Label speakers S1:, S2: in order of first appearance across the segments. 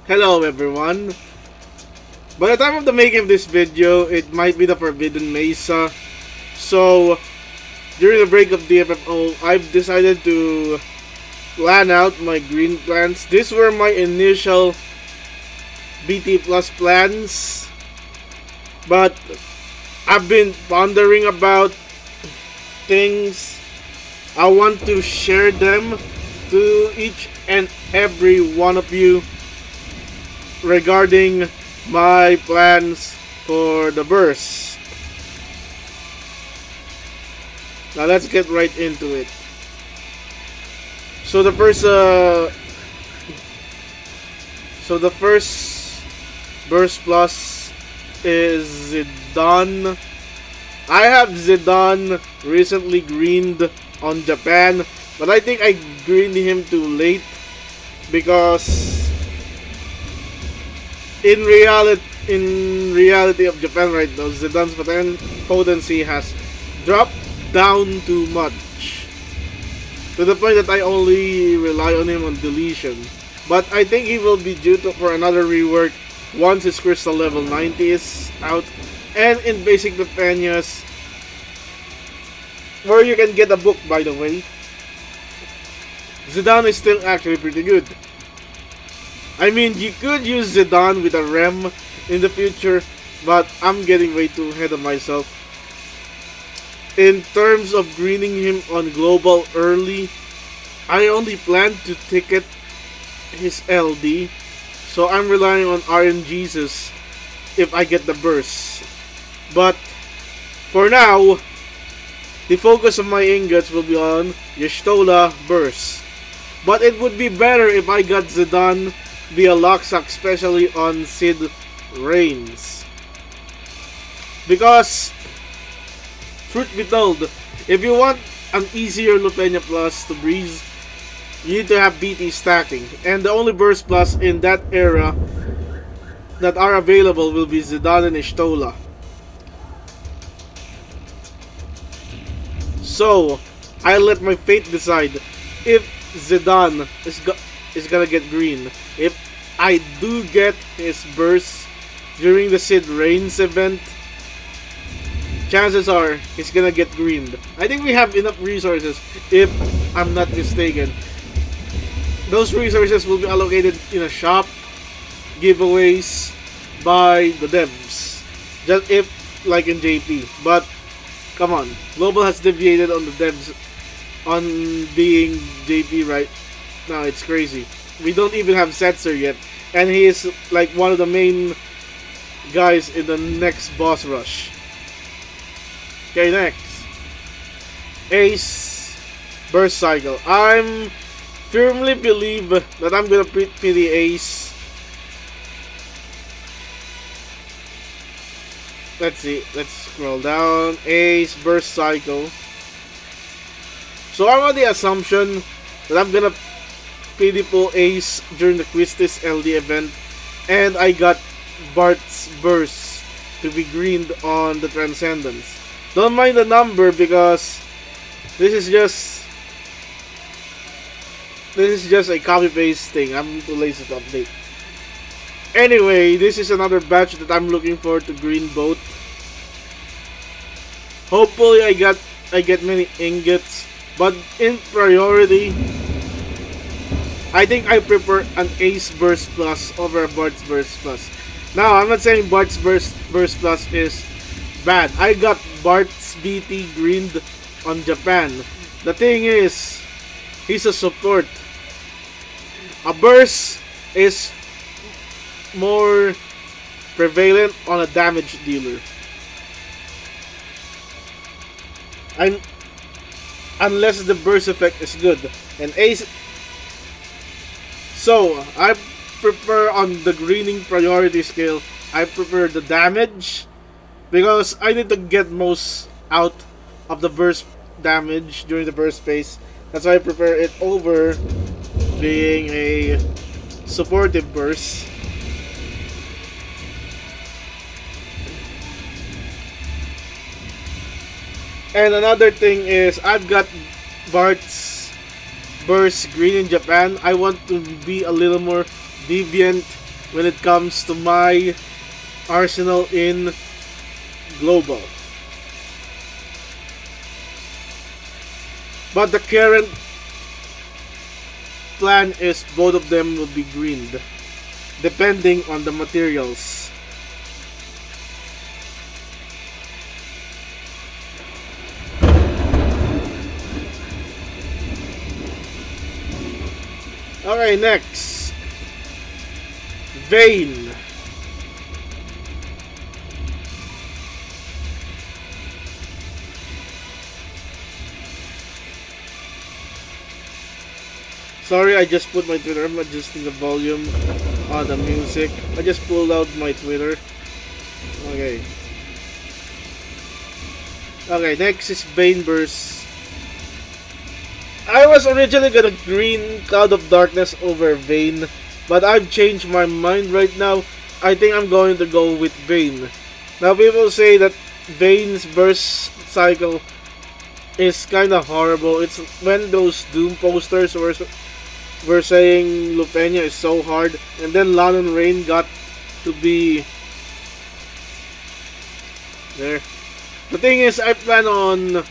S1: Hello everyone. By the time of the making of this video, it might be the Forbidden Mesa. So, during the break of DFFO, I've decided to plan out my green plans. These were my initial BT Plus plans. But I've been pondering about things. I want to share them to each and every one of you regarding my plans for the burst. Now let's get right into it. So the first burst plus is Zidane. I have Zidane recently greened on Japan, but I think I greened him too late because in reality of Japan right now, Zidane's potency has dropped down too much to the point that I only rely on him on deletion. But I think he will be due for another rework once his crystal level 90 is out, and in basic Defenias, where you can get a book, by the way, Zidane is still actually pretty good. I mean, you could use Zidane with a REM in the future, but I'm getting way too ahead of myself. In terms of greening him on global early, I only plan to ticket his LD, so I'm relying on RNGs if I get the burst. But for now, the focus of my ingots will be on Y'shtola burst. But it would be better if I got Zidane via Locksack, especially on Sid Reigns. Because, truth be told, if you want an easier Lufenia Plus to breeze, you need to have BT stacking. And the only burst plus in that era that are available will be Zidane and Y'shtola. So, I let my fate decide if Zidane is gonna get green. If I do get his burst during the Sid Reigns event, chances are he's gonna get greened. I think we have enough resources, if I'm not mistaken. Those resources will be allocated in a shop, giveaways by the devs, just if like in JP. But come on, Global has deviated on the devs on being JP right now. It's crazy. We don't even have Setzer yet, and he is like one of the main guys in the next boss rush. Okay, next, Ace burst cycle. I'm firmly believe that I'm gonna pity Ace. Let's see, let's scroll down. Ace burst cycle. So I'm on the assumption that I'm gonna PD pull Ace during the Quistis LD event, and I got Bart's burst to be greened on the Transcendence. Don't mind the number because this is just a copy paste thing. I'm too lazy to update. Anyway, this is another batch that I'm looking forward to green both. Hopefully I get many ingots, but in priority, I think I prefer an Ace burst plus over a Bart's burst plus. Now, I'm not saying Bart's burst plus is bad. I got Bart's BT greened on Japan. The thing is, he's a support. A burst is more prevalent on a damage dealer. And unless the burst effect is good. And Ace. So I prefer on the greening priority scale, I prefer the damage, because I need to get most out of the burst damage during the burst phase. That's why I prefer it over being a supportive burst. And another thing is, I've got Bart's burst green in Japan. I want to be a little more deviant when it comes to my arsenal in global. But the current plan is both of them will be greened, depending on the materials. Okay, next. Vein. Sorry, I just put my Twitter. I'm adjusting the volume on the music. I just pulled out my Twitter. Okay. Okay, next is Bane Burst. I was originally gonna green Cloud of Darkness over Vayne, but I've changed my mind right now. I think I'm going to go with Vayne. Now people say that Vayne's burst cycle is kinda horrible. It's when those Doom posters were saying Lufenia is so hard, and then Lan and Rain got to be there. The thing is, I plan on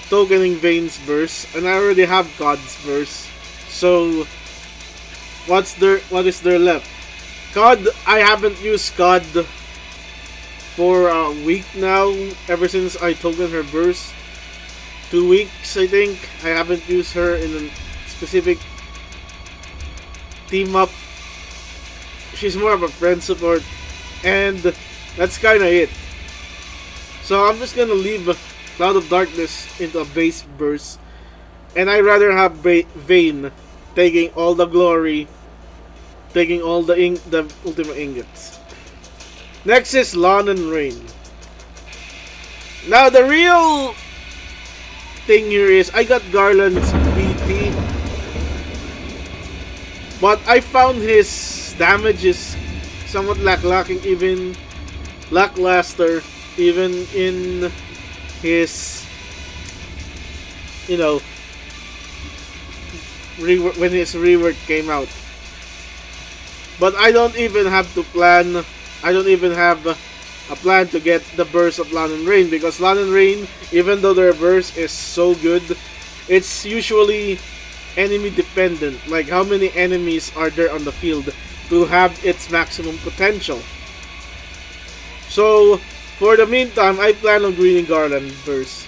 S1: tokening Vayne's verse, and I already have God's verse. So what is there left? God, I haven't used God for a week now, ever since I token her verse. 2 weeks, I think. I haven't used her in a specific team up. She's more of a friend support, and that's kinda it. So I'm just gonna leave Cloud of Darkness into a base burst, and I'd rather have Vayne taking all the glory, taking all the ultimate ingots. Next is Lan and Rain. Now the real thing here is I got Garland's BT, but I found his damage is somewhat lackluster, even in his, you know, when his rework came out. But I don't even have to plan. I don't even have a plan to get the burst of Lan and Rain, because Lan and Rain, even though their burst is so good, it's usually enemy dependent. Like how many enemies are there on the field to have its maximum potential. So for the meantime, I plan on greening Garland burst.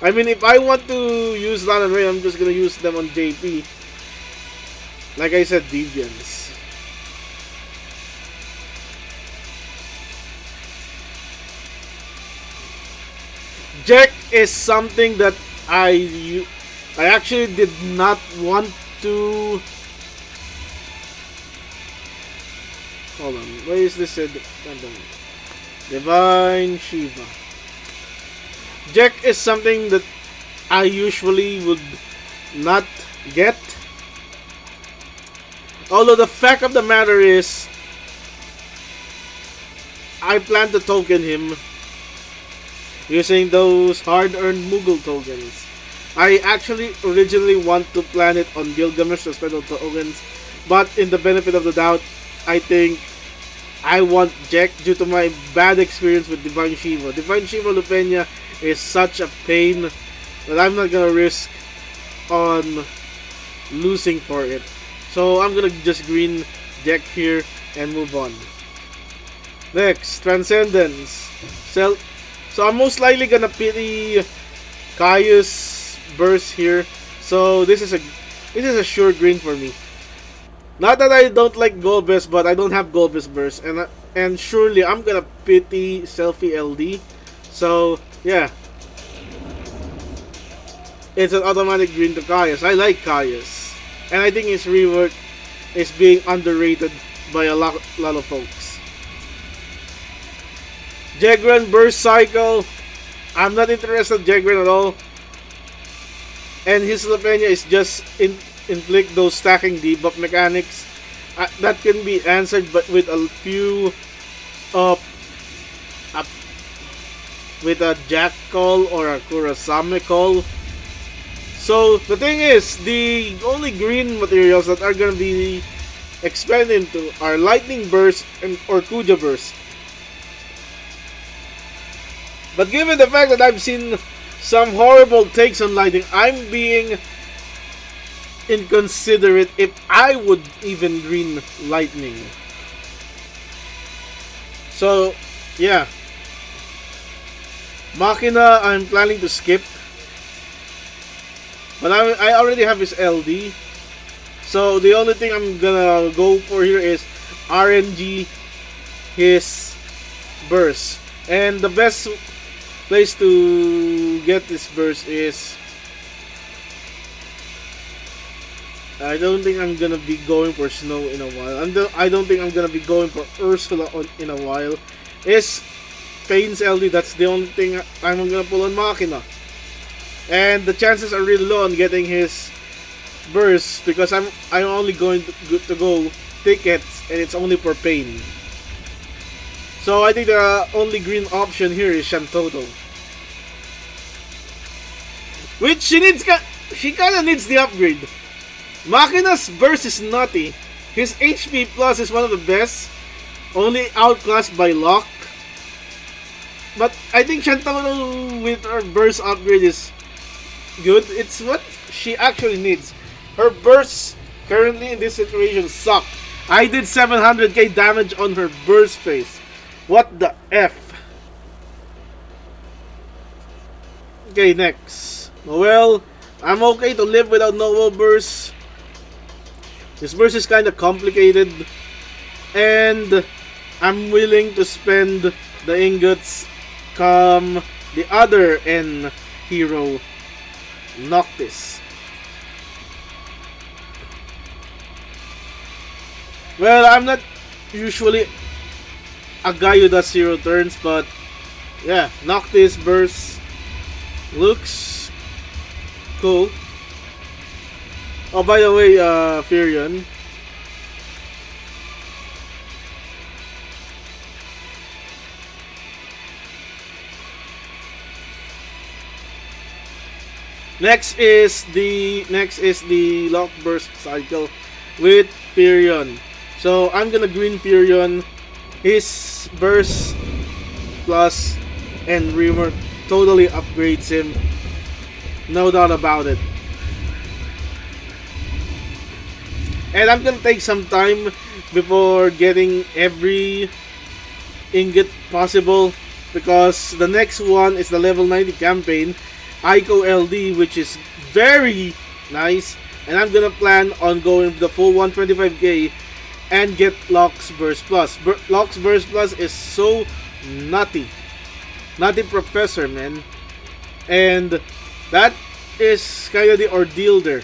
S1: I mean, if I want to use Lan and Rain, I'm just gonna use them on JP. Like I said, Deviants. Jack is something that I actually did not want to. Hold on, where is this? Divine Shiva. Jack is something that I usually would not get. Although the fact of the matter is, I plan to token him using those hard-earned Moogle tokens. I actually originally want to plan it on Gilgamesh as special tokens, but in the benefit of the doubt, I think I want Jack due to my bad experience with Divine Shiva. Divine Shiva Lufenia is such a pain that I'm not gonna risk on losing for it. So I'm gonna just green Jack here and move on. Next, Transcendence. So I'm most likely gonna pity Caius burst here. So this is a sure green for me. Not that I don't like Golbez, but I don't have Golbez burst, and surely I'm gonna pity Selfie LD. So yeah, it's an automatic green to Caius. I like Caius, and I think his rework is being underrated by a lot of folks. Jegran burst cycle. I'm not interested in Jegran at all. And his Lufenia is just inflict those stacking debuff mechanics. That can be answered but with a few with a Jack call or a Kurasame call. So the thing is, the only green materials that are gonna be expand into are Lightning Burst and or Kuja Burst. But given the fact that I've seen some horrible takes on Lightning, I'm being inconsiderate if I would even green Lightning. So, yeah. Machina, I'm planning to skip. But I already have his LD. So, the only thing I'm gonna go for here is RNG his burst. And the best place to get this burst is... I don't think I'm gonna be going for Snow in a while. I don't think I'm gonna be going for Ursula in a while. Is Pain's LD, that's the only thing I'm gonna pull on Machina. And the chances are really low on getting his burst because I'm only going to go tickets and it's only for Pain. So I think the only green option here is Shantoto. Which she kinda needs the upgrade. Machina's burst is nutty. His HP plus is one of the best, only outclassed by Locke. But I think Shantoto with her burst upgrade is good. It's what she actually needs. Her bursts currently in this situation suck. I did 700k damage on her burst phase. What the F? Okay, next. Noel. I'm okay to live without Noel burst. This burst is kind of complicated. And I'm willing to spend the ingots come the other N hero, Noctis. Well, I'm not usually a guy who does 0 turns, but yeah, Noctis burst looks cool. Oh, by the way, Furion. Next is the Lock Burst cycle with Furion. So I'm gonna green Furion. His burst plus and rework totally upgrades him. No doubt about it. And I'm gonna take some time before getting every ingot possible because the next one is the level 90 campaign, Ico LD, which is very nice. And I'm gonna plan on going the full 125k and get Locke's Burst Plus. Locke's Burst Plus is so nutty. Nutty Professor, man. And that is kind of the ordeal there.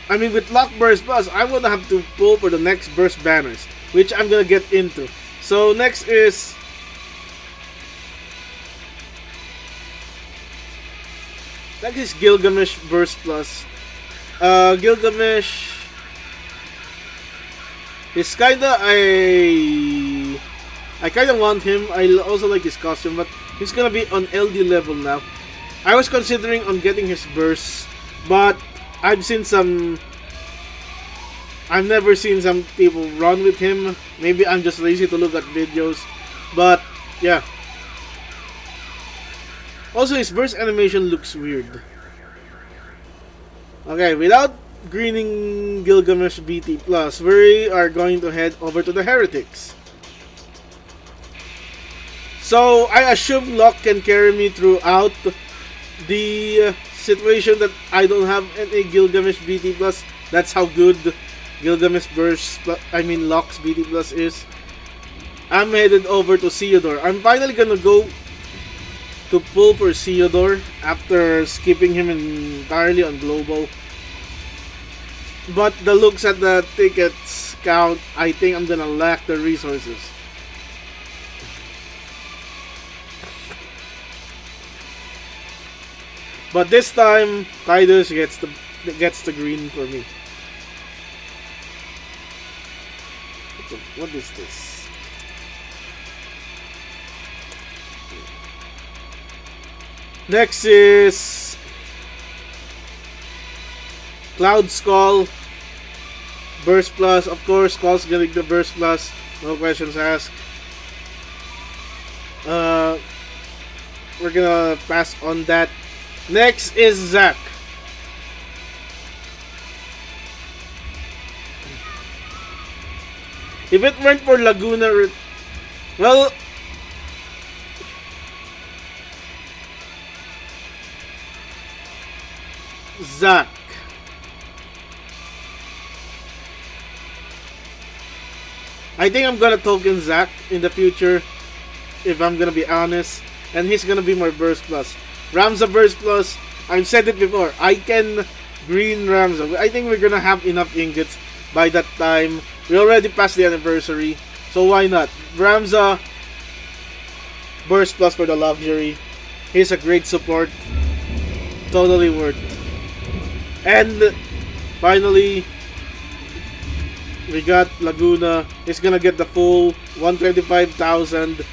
S1: I mean, with Lock Burst Plus, I would have to pull for the next burst banners, which I'm gonna get into. So next is Gilgamesh Burst Plus. Gilgamesh is kinda I kinda want him. I also like his costume, but he's gonna be on LD level now. I was considering on getting his burst, but I've never seen some people run with him. Maybe I'm just lazy to look at videos. But yeah. Also, his burst animation looks weird. Okay, without greening Gilgamesh BT Plus, we are going to head over to the Heretics. So I assume Locke can carry me throughout the situation that I don't have any Gilgamesh BT Plus. That's how good Gilgamesh Burst, Locke's BT Plus is. I'm headed over to Theodore. I'm finally gonna go to pull for Theodore after skipping him entirely on Global. But the looks at the tickets count, I think I'm gonna lack the resources. But this time, Tidus gets the green for me. What is this? Next is Cloud Skull. Burst Plus, of course, Squall's getting the Burst Plus. No questions asked. We're gonna pass on that. Next is Zack. If it weren't for Laguna, well, Zack. I think I'm gonna token Zack in the future, if I'm gonna be honest, and he's gonna be my Burst Plus. Ramza Burst Plus, I've said it before, I can green Ramza. I think we're gonna have enough ingots by that time. We already passed the anniversary, so why not? Ramza Burst Plus for the luxury. He's a great support. Totally worth. And finally, we got Laguna. He's gonna get the full 125,000.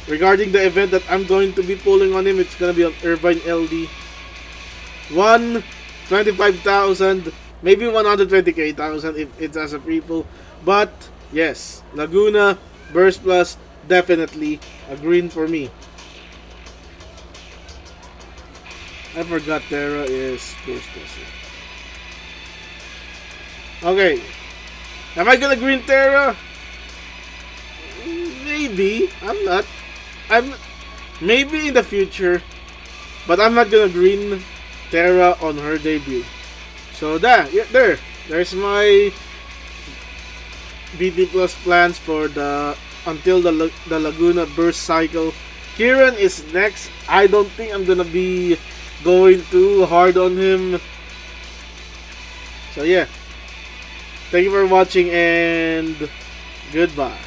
S1: Regarding the event that I'm going to be pulling on him, it's gonna be on Irvine LD. 125,000, maybe 120,000 if it's as a free pull. But yes, Laguna Burst Plus, definitely a green for me. I forgot Terra is Burst Plus. Okay. Am I gonna green Terra? Maybe. I'm not. Maybe in the future. But I'm not gonna green Terra on her debut. So there's my BT Plus plans for until the Laguna burst cycle. Kieran is next. I don't think I'm gonna be going too hard on him. So yeah. Thank you for watching and goodbye.